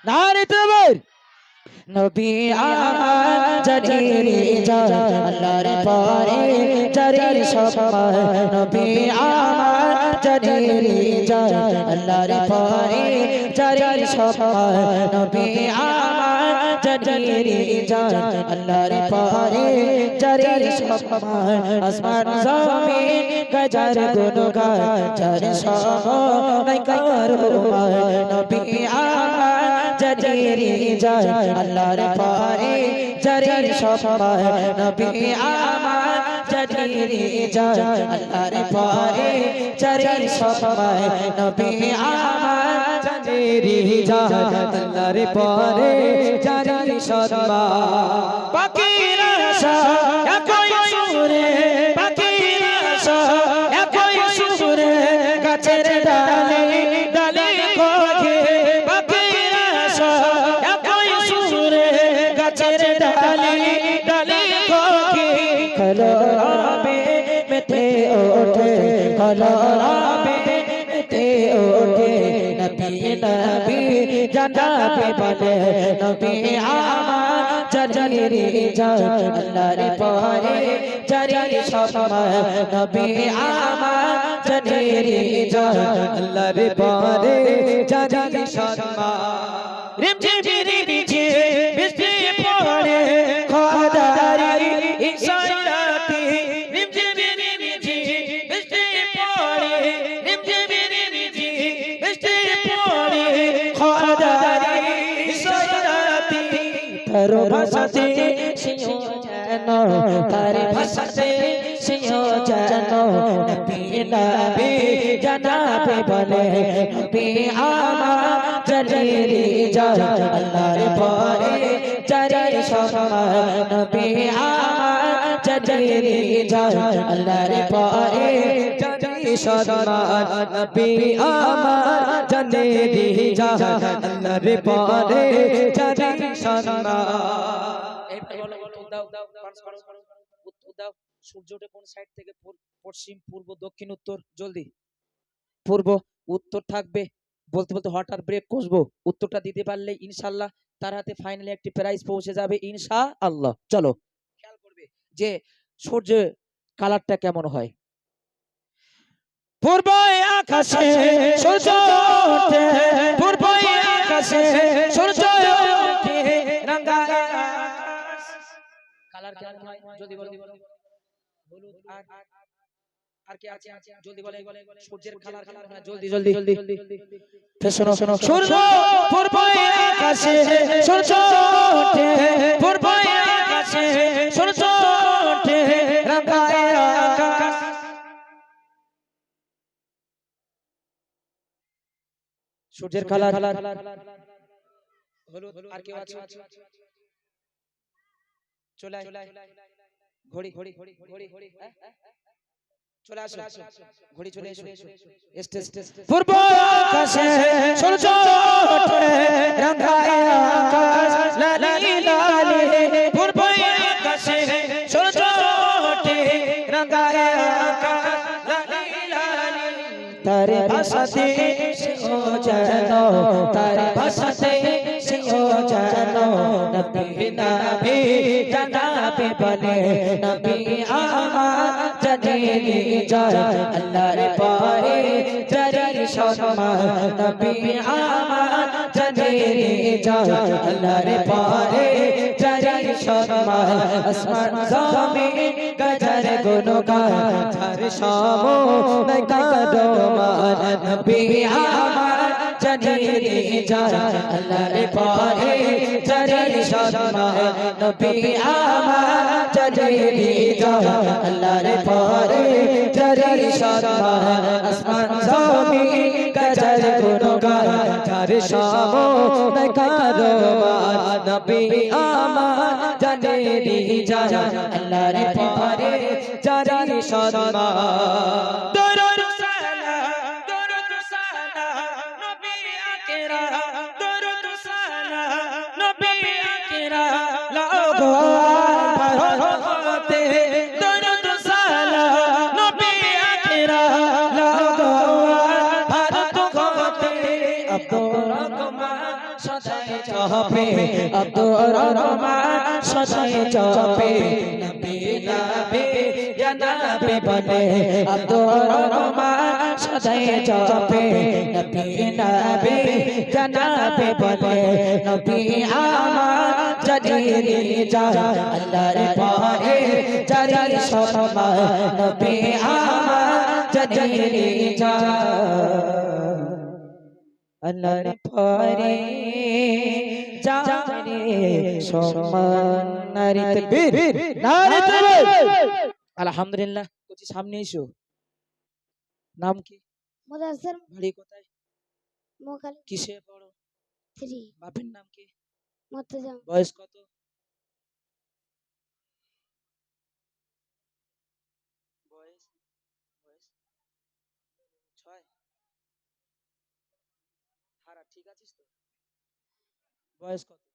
নারে তকবীর নবী আমার জানিরে যায় আল্লাহর পরে জারির সম্মান নবী আমার জানিরে যায় আল্লাহর পরে জারির সম্মান নবী আমার জানিরে যায় আল্লাহর পরে জারির সম্মান আসমান জমিন গজার গুনগান যার সমান করো নবী আমার জানিরে যায় আল্লাহর পরে জারির সম্মান নবী আমার জানিরে যায় আল্লাহর পরে জারির সম্মান নবী আমার জানিরে যায় আল্লাহর পরে জারির সম্মান পাখিরা একই সুরে পাখিরা একই সুরে গাছের ডালে ডালে খোঁজে পাখিরা একই সুরে গাছের ডালে ডালে খোঁজে কলরবে মেতে ওঠে কলরবে মেতে ওঠে নবী নবী জানাতে বলে নবী আমার জানিরে যায় আল্লাহর পরে জারির সম্মান নবী আমার জানিরে যায় আল্লাহর পরে জারির সম্মান রিমঝিম রিমঝিম বৃষ্টি পড়ে খোদারি ইনসানাতি রিমঝিম রিমঝিম বৃষ্টি পড়ে রিমঝিম রিমঝিম বৃষ্টি পড়ে খোদারি ইনসানাতি তার ভাষাতে সিও যেন তার ভাষাতে সিও যেন নবী নবী জানাতে বলে নবী আমার জানিরে যায় আল্লাহর পরে জারির সম্মান নবী আমার জানিরে যায় আল্লাহর পরে জারির সম্মান নবী আমার জানিরে যায় আল্লাহর পরে জারির সম্মান উত্তর দাও সূর্য ওঠে কোন সাইড থেকে পশ্চিম পূর্ব দক্ষিণ উত্তর জলদি পূর্ব উত্তর থাকবে বলতে বলতে হঠাৎ ব্রেক কষবো উত্তরটা দিতে পারলে ইনশাআল্লাহ তার হাতে ফাইনালি একটি প্রাইজ পৌঁছে যাবে ইনশাআল্লাহ চলো খেয়াল করবে যে সূর্য কালারটা কেমন হয় পূর্ব আকাশে সূর্য ওঠে পূর্ব আকাশে সূর্য ওঠে রাঙা কালার কেমন হয় যদি বলো হলুদ আর কি আছে জলদি বলে সূর্যের কালার কেমন হয় জলদি জলদি শোনো শোনো সূর্য পূর্ব আকাশে সূর্য ওঠে পূর্ব আকাশে সূর্য ওঠে রাঙা আকাশ সূর্যের কালার হলুদ আর কি আছে চলে ঘড়ি ঘড়ি ঘড়ি ঘড়ি চলে আসো ঘড়ি চলে এসো পূর্ব আকাশে সূর্য ওঠে রাঙা আকাশ লালি লালি পূর্ব আকাশে সূর্য ওঠে রাঙা আকাশ লালি লালি তার ভাষাতে সিও যেন তার ভাষাতে সিও যেন নবী নবী জানাতে বলে নবী আমার জানিরে যায় আল্লাহর পরে জারির সম্মান নবী আমার জানিরে যায় আল্লাহর পরে জারির সম্মান আসমান জমিন গজার গুনগান যার সমান করো মান নবী আমার জানিরে যায় আল্লাহর পরে জারির সম্মান নবী আমার জানিরে যায় আল্লাহর পরে জারির সম্মান আসমান জমিন গজার গুনগান যার সমান করো মান নবী আমার জানিরে যায় আল্লাহর পরে জারির সম্মান দরুদ সালাম নবী আকেরা দরুদ সালাম নবী আকেরা লাগো ভারতে দরুদ সালাম নবী আকেরা লাগো ভারত হতে আব্দুর রহমান সদাই জপে আব্দুর রহমান সদাই জপে নবী নবী জানাবে বলে আব্দুর রহমান সদাই জপে নবী নবী জানাবে বলে নবী আমার জানি যা আল্লাহর পরে জারি সম্মান নবী আমার জানি যা আল্লাহর পরে জারি সম্মান নারী তাকবীর নারী তাকবীর আলহামদুলিল্লাহ কুচি সামনে এসো নাম কি মুদাসসির বাড়ি কোথায় মোকাল কিসে পড়ো 3 বাপের নাম কি মুর্তজা বয়স কত বয়স বয়স 6 হারা ঠিক আছিস তো বয়স কত